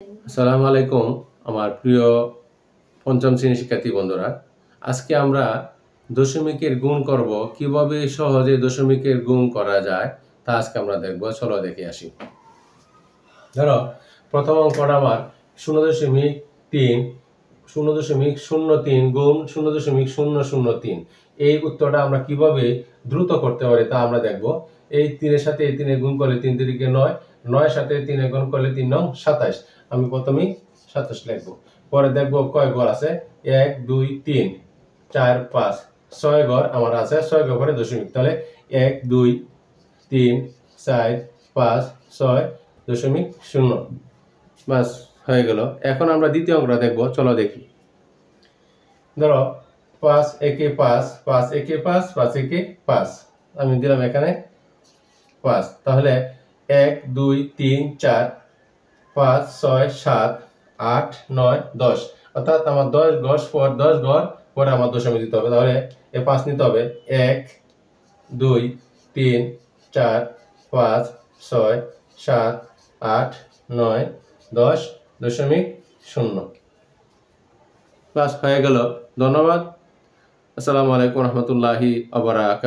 আসসালামু আলাইকুম আমার প্রিয় পঞ্চম শ্রেণীর শিক্ষার্থী বন্ধুরা। আজকে আমরা দশমিকের গুণ করব, কিভাবে সহজে দশমিকের গুণ করা যায় তা আজকে আমরা দেখব। চলো দেখে আসি। ধরো প্রথম অঙ্কটা আমার 0.3 0.03 গুণ 0.003। এই উত্তরটা আমরা কিভাবে দ্রুত করতে পারি তা আমরা দেখব। এই 3 এর সাথে এই 3 গুণ করলে 3 3 9, 9 এর সাথে 3 গুণ করলে 3 9 27। আমি প্রথমেই 27 লিখব। পরে দেখব কয় ঘর আছে, 1 2 3 4 5 6 ঘর আমার আছে। 6 ঘর পরে দশমিক, তাহলে 1 2 3 4 5 6 দশমিক 0। বাস হয়ে গেল। এখন আমরা দ্বিতীয় অঙ্কটা দেখব। চলো দেখি। ধরো 5 একে 5 5 একে 5 5 একে 5, আমি দিলাম এখানে 5। তাহলে 1 2 3 4 5 6 7 8 9 10, অর্থাৎ আমার 10 ঘর পরে আমার দশমিক দিতে হবে। তাহলে এই 5 নিতে হবে। 1 2 3 4 5 6 7 8 9 10 দশমিক 0। বাস হয়ে গেল। ধন্যবাদ। আসসালামু আলাইকুম রহমতুল্লাহি ওয়া বারাকাতুহু।